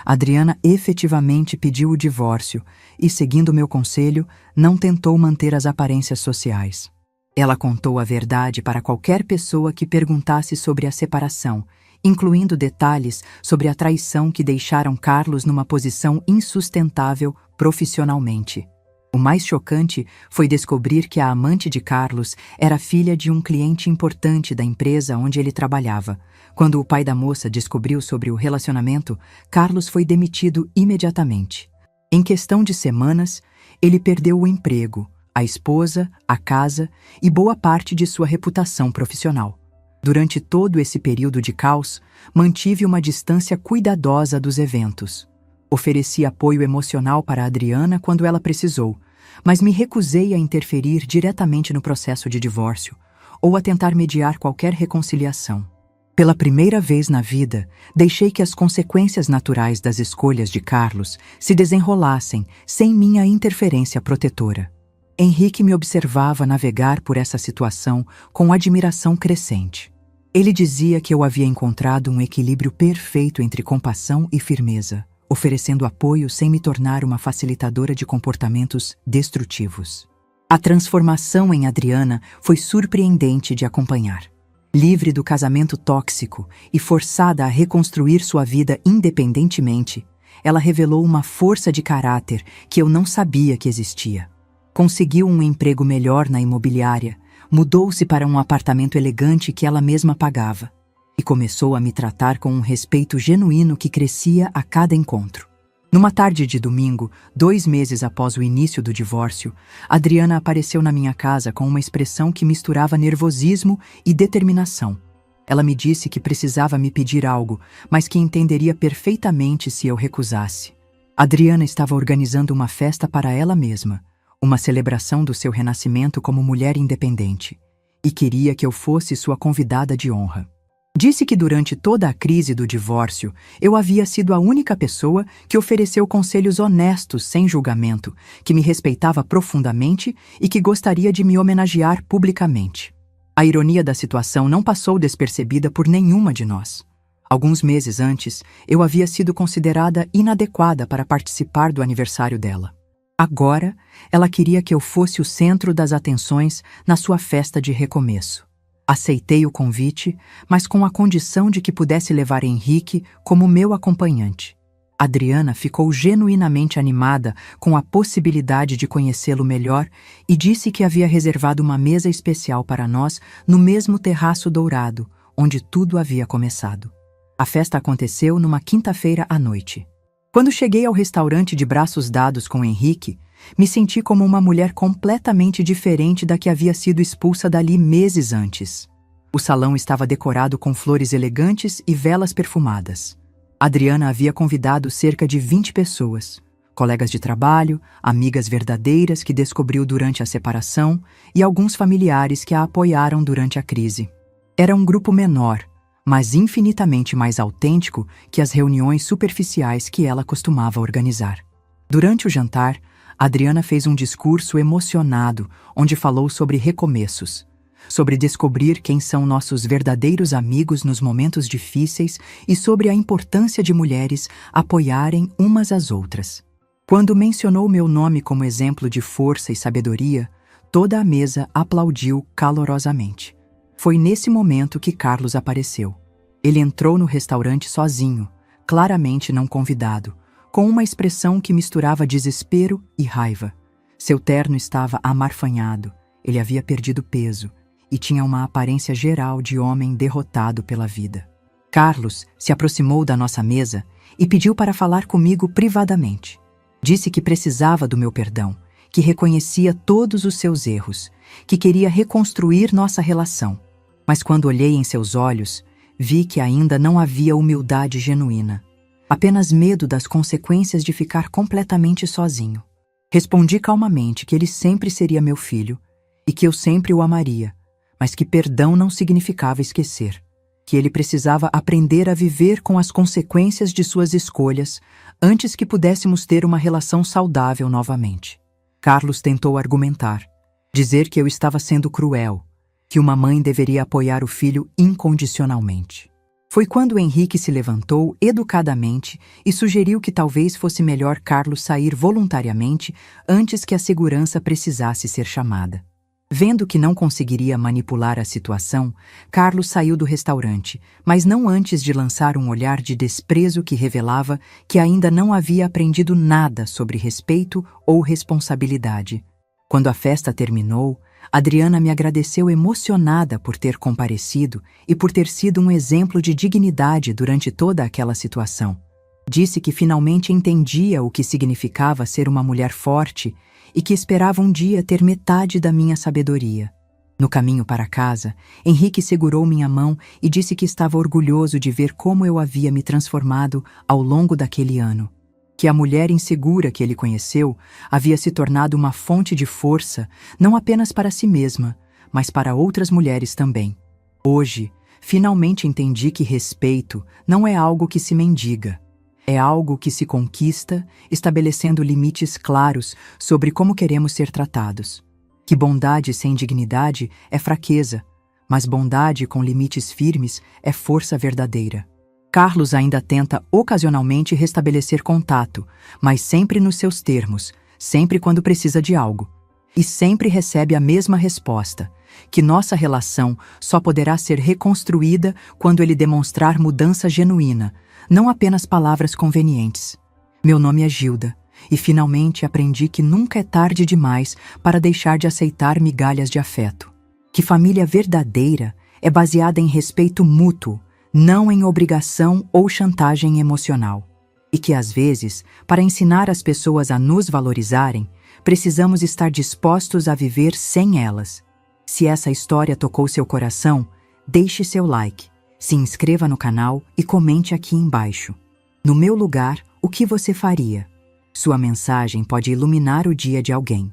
Adriana efetivamente pediu o divórcio e, seguindo meu conselho, não tentou manter as aparências sociais. Ela contou a verdade para qualquer pessoa que perguntasse sobre a separação, incluindo detalhes sobre a traição que deixaram Carlos numa posição insustentável profissionalmente. O mais chocante foi descobrir que a amante de Carlos era filha de um cliente importante da empresa onde ele trabalhava. Quando o pai da moça descobriu sobre o relacionamento, Carlos foi demitido imediatamente. Em questão de semanas, ele perdeu o emprego, a esposa, a casa e boa parte de sua reputação profissional. Durante todo esse período de caos, mantive uma distância cuidadosa dos eventos. Ofereci apoio emocional para Adriana quando ela precisou, mas me recusei a interferir diretamente no processo de divórcio ou a tentar mediar qualquer reconciliação. Pela primeira vez na vida, deixei que as consequências naturais das escolhas de Carlos se desenrolassem sem minha interferência protetora. Henrique me observava navegar por essa situação com admiração crescente. Ele dizia que eu havia encontrado um equilíbrio perfeito entre compaixão e firmeza, oferecendo apoio sem me tornar uma facilitadora de comportamentos destrutivos. A transformação em Adriana foi surpreendente de acompanhar. Livre do casamento tóxico e forçada a reconstruir sua vida independentemente, ela revelou uma força de caráter que eu não sabia que existia. Conseguiu um emprego melhor na imobiliária, mudou-se para um apartamento elegante que ela mesma pagava e começou a me tratar com um respeito genuíno que crescia a cada encontro. Numa tarde de domingo, 2 meses após o início do divórcio, Adriana apareceu na minha casa com uma expressão que misturava nervosismo e determinação. Ela me disse que precisava me pedir algo, mas que entenderia perfeitamente se eu recusasse. Adriana estava organizando uma festa para ela mesma, uma celebração do seu renascimento como mulher independente, e queria que eu fosse sua convidada de honra. Disse que durante toda a crise do divórcio, eu havia sido a única pessoa que ofereceu conselhos honestos sem julgamento, que me respeitava profundamente e que gostaria de me homenagear publicamente. A ironia da situação não passou despercebida por nenhuma de nós. Alguns meses antes, eu havia sido considerada inadequada para participar do aniversário dela. Agora, ela queria que eu fosse o centro das atenções na sua festa de recomeço. Aceitei o convite, mas com a condição de que pudesse levar Henrique como meu acompanhante. Adriana ficou genuinamente animada com a possibilidade de conhecê-lo melhor e disse que havia reservado uma mesa especial para nós no mesmo terraço dourado, onde tudo havia começado. A festa aconteceu numa quinta-feira à noite. Quando cheguei ao restaurante de braços dados com Henrique, me senti como uma mulher completamente diferente da que havia sido expulsa dali meses antes. O salão estava decorado com flores elegantes e velas perfumadas. Adriana havia convidado cerca de 20 pessoas, colegas de trabalho, amigas verdadeiras que descobriu durante a separação e alguns familiares que a apoiaram durante a crise. Era um grupo menor, mas infinitamente mais autêntico que as reuniões superficiais que ela costumava organizar. Durante o jantar, Adriana fez um discurso emocionado, onde falou sobre recomeços, sobre descobrir quem são nossos verdadeiros amigos nos momentos difíceis e sobre a importância de mulheres apoiarem umas às outras. Quando mencionou meu nome como exemplo de força e sabedoria, Toda a mesa aplaudiu calorosamente. Foi nesse momento que Carlos apareceu. Ele entrou no restaurante sozinho, claramente não convidado, com uma expressão que misturava desespero e raiva. Seu terno estava amarfanhado, ele havia perdido peso e tinha uma aparência geral de homem derrotado pela vida. Carlos se aproximou da nossa mesa e pediu para falar comigo privadamente. Disse que precisava do meu perdão, que reconhecia todos os seus erros, que queria reconstruir nossa relação. Mas quando olhei em seus olhos, vi que ainda não havia humildade genuína, apenas medo das consequências de ficar completamente sozinho. Respondi calmamente que ele sempre seria meu filho e que eu sempre o amaria, mas que perdão não significava esquecer, que ele precisava aprender a viver com as consequências de suas escolhas antes que pudéssemos ter uma relação saudável novamente. Carlos tentou argumentar, dizer que eu estava sendo cruel, que uma mãe deveria apoiar o filho incondicionalmente. Foi quando Henrique se levantou educadamente e sugeriu que talvez fosse melhor Carlos sair voluntariamente antes que a segurança precisasse ser chamada. Vendo que não conseguiria manipular a situação, Carlos saiu do restaurante, mas não antes de lançar um olhar de desprezo que revelava que ainda não havia aprendido nada sobre respeito ou responsabilidade. Quando a festa terminou, Adriana me agradeceu emocionada por ter comparecido e por ter sido um exemplo de dignidade durante toda aquela situação. Disse que finalmente entendia o que significava ser uma mulher forte e que esperava um dia ter metade da minha sabedoria. No caminho para casa, Henrique segurou minha mão e disse que estava orgulhoso de ver como eu havia me transformado ao longo daquele ano. Que a mulher insegura que ele conheceu havia se tornado uma fonte de força não apenas para si mesma, mas para outras mulheres também. Hoje, finalmente entendi que respeito não é algo que se mendiga. É algo que se conquista, estabelecendo limites claros sobre como queremos ser tratados. Que bondade sem dignidade é fraqueza, mas bondade com limites firmes é força verdadeira. Carlos ainda tenta ocasionalmente restabelecer contato, mas sempre nos seus termos, sempre quando precisa de algo. E sempre recebe a mesma resposta, que nossa relação só poderá ser reconstruída quando ele demonstrar mudança genuína, não apenas palavras convenientes. Meu nome é Gilda, e finalmente aprendi que nunca é tarde demais para deixar de aceitar migalhas de afeto. Que família verdadeira é baseada em respeito mútuo, não em obrigação ou chantagem emocional. E que, às vezes, para ensinar as pessoas a nos valorizarem, precisamos estar dispostos a viver sem elas. Se essa história tocou seu coração, deixe seu like, se inscreva no canal e comente aqui embaixo. No meu lugar, o que você faria? Sua mensagem pode iluminar o dia de alguém.